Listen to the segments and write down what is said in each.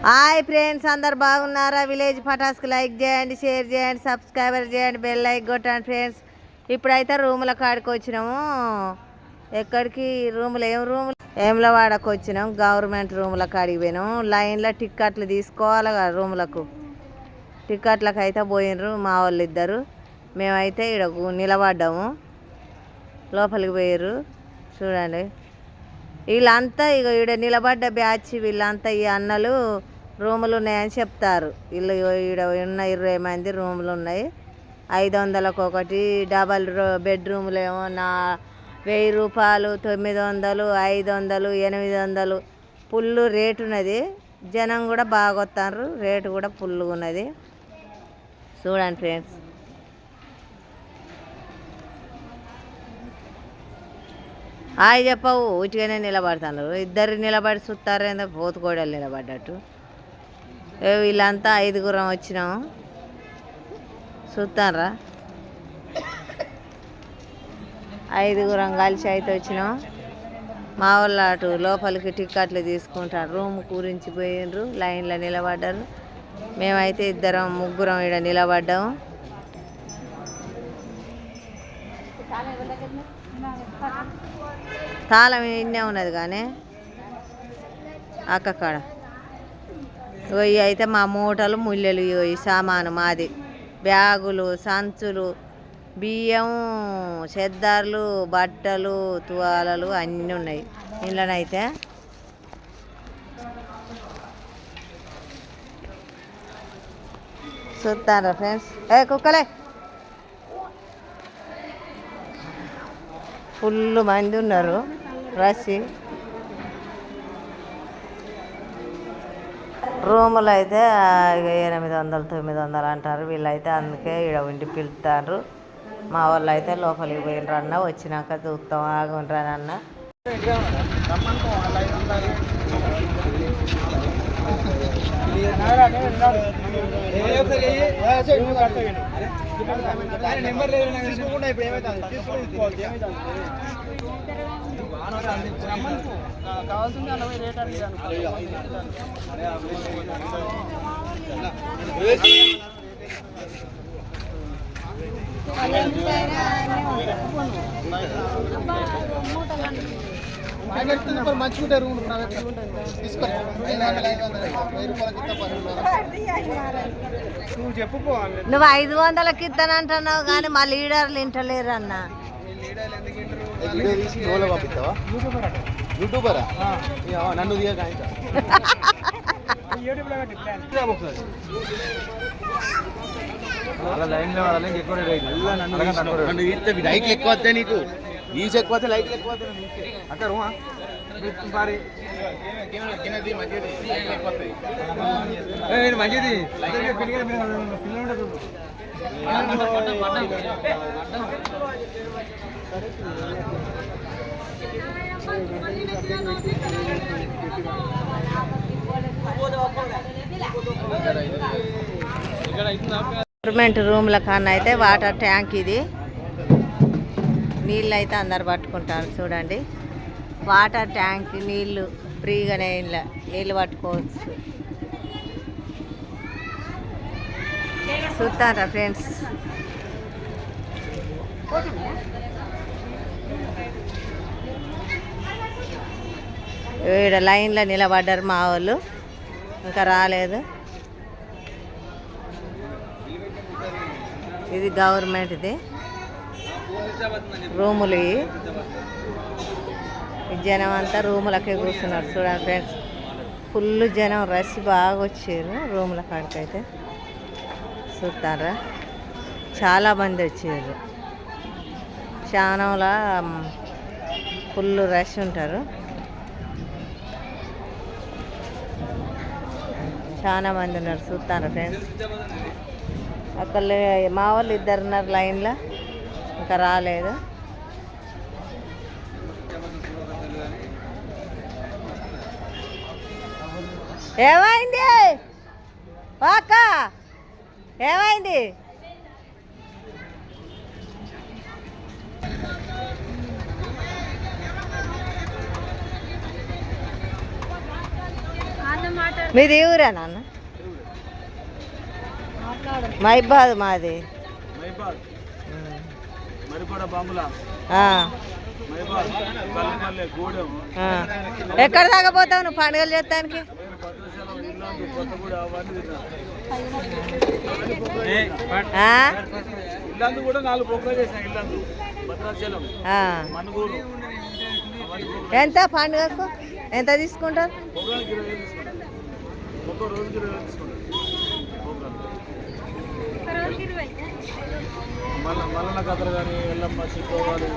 Hi friends, అందరు బాగున్నారా? Village పటాస్కి like చేయండి, షేర్ చేయండి, సబ్స్క్రైబర్ చేయండి, బెల్ లైక్ కొట్టండి ఫ్రెండ్స్. ఇప్పుడైతే రూముల కాడికి వచ్చినాము. ఎక్కడికి? రూములు వేములవాడకు వచ్చినాం. గవర్నమెంట్ రూముల కాడికి పోయినాము. లైన్లో టిక్కెట్లు తీసుకోవాలి కదా రూములకు. టిక్కెట్లకు అయితే పోయినరు మా వాళ్ళు ఇద్దరు. మేమైతే ఇక్కడ నిలబడ్డాము. లోపలికి పోయారు చూడండి. వీళ్ళంతా ఇక ఈడ నిలబడ్డ బ్యాచ్. వీళ్ళంతా ఈ అన్నలు రూములు ఉన్నాయని చెప్తారు. వీళ్ళు ఈడ ఉన్న 20 మంది రూములు ఉన్నాయి. 500కు ఒకటి. డబల్ బెడ్రూమ్లు ఏమో 1000 రూపాయలు, 900, 500, 800. ఫుల్ రేటు ఉన్నది. జనం కూడా బాగా వస్తారు. రేటు కూడా ఫుల్గా ఉన్నది. చూడండి ఫ్రెండ్స్. హాయ్ చెప్పవు, ఉచిగానే నిలబడుతున్నారు. ఇద్దరు నిలబడి చూస్తారేందో పోతుకోడలు నిలబడ్డట్టు. వీళ్ళంతా 5గురం వచ్చినాము. చూస్తారా? 5గురం కలిసి అయితే వచ్చినాం. మా వాళ్ళు అటు లోపలికి టిక్కెట్లు తీసుకుంటారు. రూమ్ గురించి పోయినరు, లైన్లో నిలబడ్డారు. మేమైతే ముగ్గురం ఇక్కడ నిలబడ్డాము. తాళం ఇన్నే ఉన్నది కానీ అక్కడ ఇవి అయితే మా మూటలు ముల్లెలు. ఈ సామాను మాది. బ్యాగులు, సంచులు, బియ్యం, చెద్దార్లు, బట్టలు, తువాలలు అన్నీ ఉన్నాయి ఇంట్లోనైతే. చూస్తారా ఫ్రెండ్స్? కుక్కలే ఫుల్ మంది ఉన్నారు. రష్. రూములు అయితే 800, 900 అంటారు. వీళ్ళైతే అందుకే ఈడ ఉండి పిలుస్తారు. మా వాళ్ళు అయితే లోపలికి పోయినరు. అన్న వచ్చినాక చూస్తాం, ఆగుండ్రని అన్న. నువ్వు 500కి ఇస్తానంటున్నావు కానీ మా లీడర్లు ఇంటలేరు అన్న. యూట్యూబరా నన్ను లైట్లు ఎక్కువ వస్తాయి నీకు. వ్యూస్ ఎక్కువ వస్తాయి, లైట్లు ఎక్కువ వస్తాయి అంటారు. మంచిది గవర్నమెంట్ రూమ్ల కన్నా అయితే వాటర్ ట్యాంక్ ఇది. నీళ్ళు అయితే అందరు పట్టుకుంటారు చూడండి. వాటర్ ట్యాంక్ నీళ్ళు ఫ్రీగానే నీళ్ళు పట్టుకోవచ్చు. చూస్తారా ఫ్రెండ్స్? ఈడ లైన్లో నిలబడ్డారు మా వాళ్ళు, ఇంకా రాలేదు. ఇది గవర్నమెంట్ది రూములు. ఈ జనం అంతా రూములకే కూర్చున్నారు చూడండి ఫ్రెండ్స్. ఫుల్ జనం, రష్ బాగా వచ్చారు రూముల కాడికైతే. చూస్తారా? చాలామంది వచ్చారు. చానంలా ఫుల్ రష్ ఉంటారు. చాలా మంది ఉన్నారు. చూస్తారా ఫ్రెండ్స్? అక్కడ మా వాళ్ళు 2 ఉన్నారు లైన్లో, ఇంకా రాలేదు. ఏమైంది అక్క? ఏమైంది? మీది ఏ ఊరా నాన్న? మైబాద్ మాది. ఎక్కడ దాకా పోతావు నువ్వు పండుగలు చేస్తానికి? ఎంత పండుగకు ఎంత తీసుకుంటారు? మల్లన్న కథలు కానీ ఎల్లమ్మ చిక్కుకోవాలి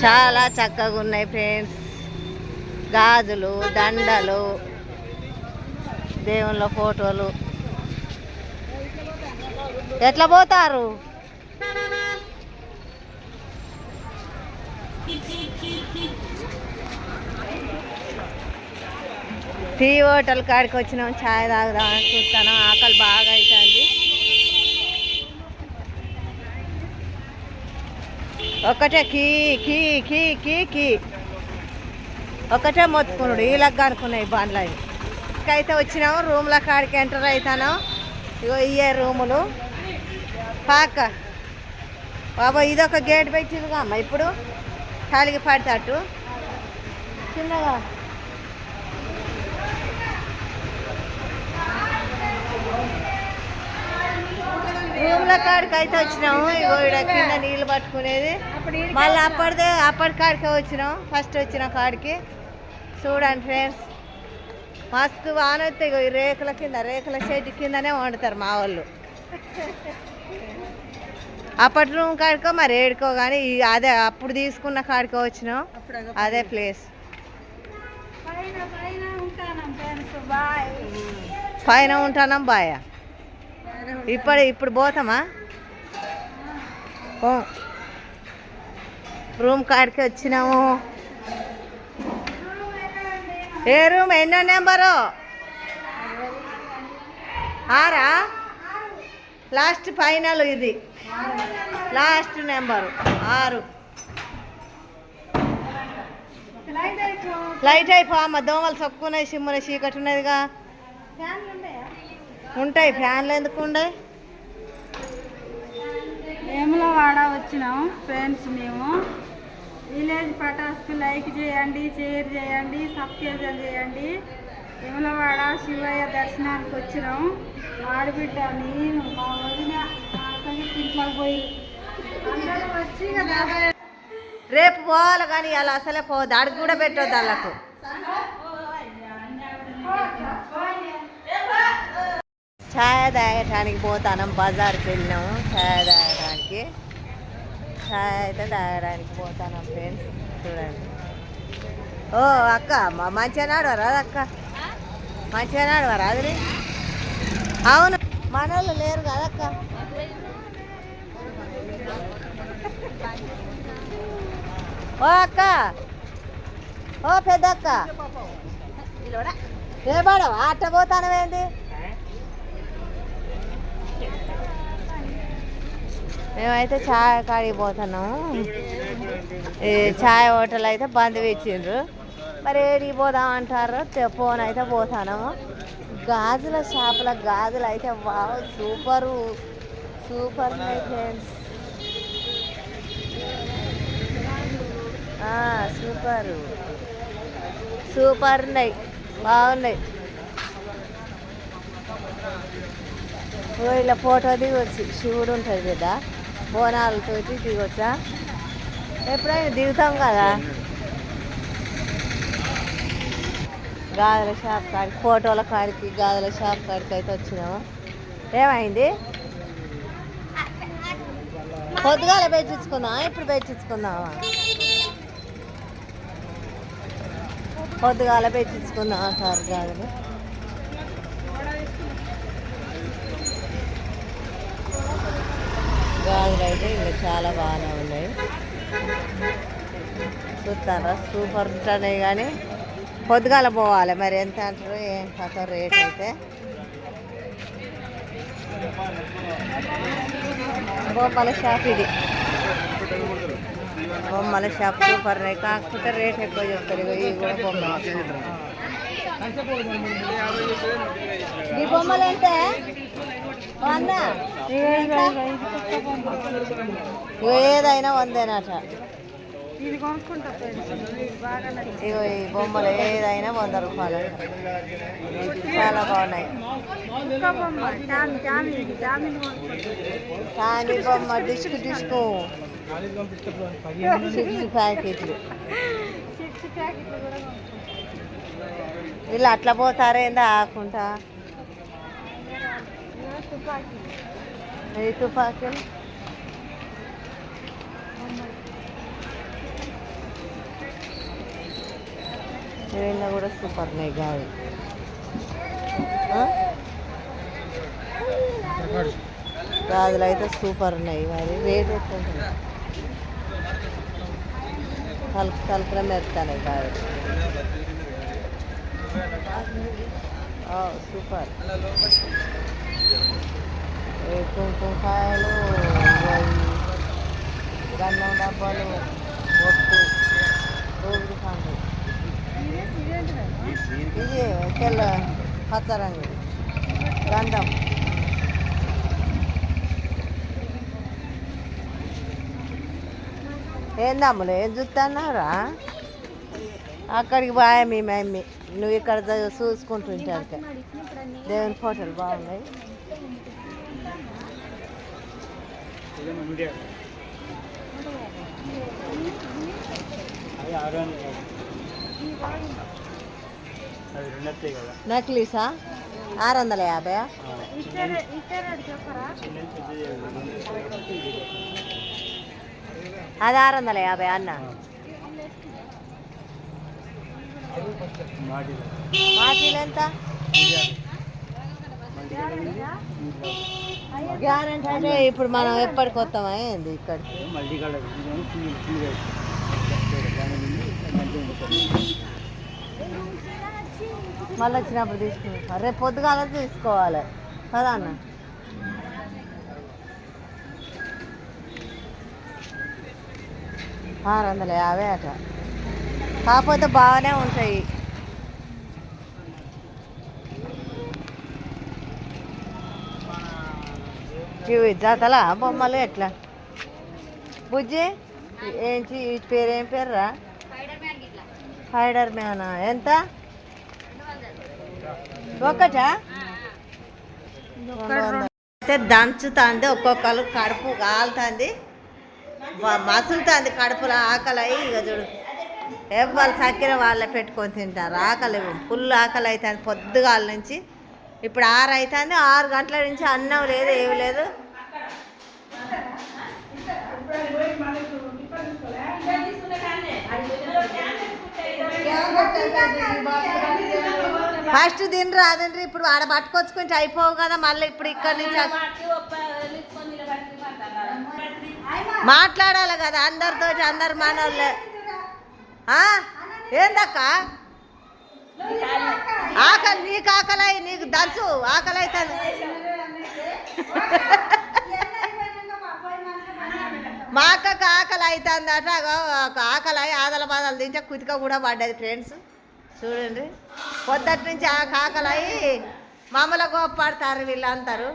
చాలా చక్కగా ఉన్నాయి ఫ్రెండ్స్. గాజులు, దండలు, దేవుళ్ళ ఫోటోలు. ఎట్లా పోతారు? టీ హోటల్ కాడికి వచ్చినాం, ఛాయ్ తాగుదామని చూస్తాను. ఆకలి బాగా అవుతుంది. ఒకటే కీ కీ కీ కీ కీ ఒకటే మొత్తుకున్నాడు. వీళ్ళకి అనుకున్నాయి బండ్లు అవి. అయితే వచ్చినాము రూమ్ల కాడికి ఎంటర్ అవుతాను. ఇగో ఇయ్యే రూములు పాక బాబా. ఇదొక గేట్ పెట్టిందిగా అమ్మ. ఇప్పుడు ఖాళీగా పడతాటు చిన్నగా రూమ్ల కాడికి అయితే వచ్చినాము. ఇగో ఇక్కడ కింద నీళ్ళు పట్టుకునేది. మళ్ళీ అప్పటి కాడికే వచ్చినాం. ఫస్ట్ వచ్చిన కాడికి చూడండి ఫ్రెండ్స్, మస్తు వాన వస్తే ఇగో ఈ రేకుల కింద, రేకుల షెడ్ కిందనే వండుతారు మా వాళ్ళు. అప్పటి రూమ్ కాడికో మరి ఏడుకో కానీ అదే అప్పుడు తీసుకున్న కాడికో వచ్చినాం. అదే ప్లేస్. పైన ఉంటానం బాయ్. ఇప్పుడు పోతామా? రూమ్ కాడికి వచ్చినాము. ఏ రూమ్? ఎన్నో నెంబరు? 6. లాస్ట్ ఫైనల్ ఇది. Last number 6. లైట్ అయిపో అమ్మ. దోమలు సొక్కున్నాయి, సిమ్మున చీకటి ఉన్నదిగా. ఉంటాయి ఫ్యాన్లు. ఎందుకు ఉండవు? వేములవాడ వచ్చినాం ఫ్రెండ్స్. మేము విలేజ్ పటాస్కి లైక్ చేయండి, షేర్ చేయండి, సబ్స్క్రైబ్ చేయండి. వేములవాడ శివయ్య దర్శనానికి వచ్చినాం. ఆడబిడ్డ, నేను, మా వదిన, మా అక్కకి ఇంట్లోకి పోయి అందరూ వచ్చి కదా. రేపు పోవాలి కానీ అలా అసలే పోవద్దు. అడుగు కూడా పెట్టొద్దు వాళ్ళకు. ఛాయ్ తాగటానికి పోతాను. బజార్కి వెళ్ళినాము ఛాయ్ తాగడానికి. ఛాయ్ అయితే తాగడానికి పోతాను ఫ్రెండ్స్. చూడండి. ఓ అక్క మంచిగా నాడవరా అక్క? మంచిగా నాడవరా అది? అవును, మన వాళ్ళు లేరు కదక్క. ఓ అక్క, ఓ పెద్ద అక్క, ఏ పడవా? అట్ట పోతానవేంది? మేమైతే ఛాయ్ కాడికి పోతున్నాము. ఈ ఛాయ్ హోటల్ అయితే బంద్ పెట్టిండ్రు. మరి ఏడికి పోదాం అంటారు. ఫోన్ అయితే పోతాము. గాజుల షాపుల గాజులు అయితే వావ్, సూపరు సూపర్ ఉన్నాయి ఫ్రెండ్స్. సూపరు సూపర్ ఉన్నాయి, బాగున్నాయి. ఇలా ఫోటో దిగొచ్చు. శివుడు ఉంటుంది కదా, బోనాలతో దిగొచ్చా. ఎప్పుడైనా దిగుతాం కదా. గాజుల షాప్ కాడికి, ఫోటోల కాడికి, గాజుల షాప్ కాడికి అయితే వచ్చినాము. ఏమైంది? పొద్దుగాల పెట్టించుకుందామా? ఇప్పుడు పెట్టించుకుందామా? పొద్దుగాల పెట్టించుకుందాం అంటారు గాజులు. గాజులు అయితే ఇంకా చాలా బాగానే ఉన్నాయి. చూస్తారా సూపర్ ఉంటున్నాయి కానీ పొద్దుగాల పోవాలి మరి ఎంత అంటారు ఏం కథ రేట్ అయితే బొమ్మల షాప్ ఇది బొమ్మల షాప్ సూపర్ ఉన్నాయి కాకపోతే రేట్ ఎక్కువ చెప్తారు ఇవి కూడా బొమ్మలు ఈ బొమ్మలు ఎంత 100 ఏదైనా 100 ఇది కొనుక్కుంటా ఫ్రెండ్స్ బాగా నచ్చింది. ఇగో ఈ బొమ్మలు ఏదైనా 100 రూపాయలు చాలా బాగున్నాయి ఇంకా బొమ్మ జామీన్ కొనుక్కుంటా. కానీ బొమ్మ డిస్కు 6 ప్యాకెట్లు చిప్స్ ప్యాకెట్లు కూడా కొనుక్కుంటా. వీళ్ళు అట్లా పోతారేందా ఆకుంటా తుపాకీ ఈ తుపాకీలు ఇవన్నీ కూడా సూపర్ ఉన్నాయి గావి గాజులు అయితే సూపర్ ఉన్నాయి మరి రేట్ ఎక్కువ ఉంటుంది తలుపుల మెరుతాయి గాజులు సూపర్ కుంకుమకాయలు గంధం డబ్బాలు బొట్టు రోజు పండు ఇది తెల్ల పచ్చ రంగు గంధం ఏందమ్ములు ఏం చూస్తున్నారా అక్కడికి బాగా మీ మమ్మీ నువ్వు ఇక్కడ చూసుకుంటుంటారు దేవుని ఫోటోలు బాగున్నాయి నక్లీసా 650 అది 650 అన్న మాటీలు ఎంత గ్యారెంటీ అంటే ఇప్పుడు మనం ఎప్పటికి వస్తామా ఏంది ఇక్కడికి మళ్ళీ వచ్చినప్పుడు తీసుకుంటాం రేపు పొద్దుగాల తీసుకోవాలి కదా అన్న $650 అట కాకపోతే బాగానే ఉంటాయి ఇవి జతలా బొమ్మలు ఎట్లా బుజ్జి ఏంటి ఈ పేరు ఏం పేర్రా స్పైడర్ మ్యానా ఎంత ఒకటా అయితే దంచుతుంది ఒక్కొక్కరు కడుపు కాలుతుంది మసులుతుంది కడుపులో ఆకలి అయ్యి ఇక చూడు ఎవరు చక్కెర వాళ్ళే పెట్టుకొని తింటారు ఆకలి ఫుల్ ఆకలి అవుతుంది పొద్దుగాల నుంచి ఇప్పుడు 6 అవుతుంది 6 గంటల నుంచి అన్నం లేదు ఏమి లేదు ఫస్ట్ తినరు అదండ్రి ఇప్పుడు ఆడ పట్టుకొచ్చుకుంటే అయిపోవు కదా మళ్ళీ ఇప్పుడు ఇక్కడ నుంచి మాట్లాడాలి కదా అందరితో అందరు మనోళ్ళే ఏందక్క ఆకలి నీకు ఆకలి నీకు దంచు ఆకలి అవుతుంది మా అక్కకు ఆకలి అవుతుంది అట ఆకలి ఆదల బాధలు తింటే కుతిక కూడా పడ్డది ఫ్రెండ్స్ చూడండి పొద్దుటి నుంచి ఆకలి అయ్యి మామూలుగా గోపడతారు వీళ్ళందరూ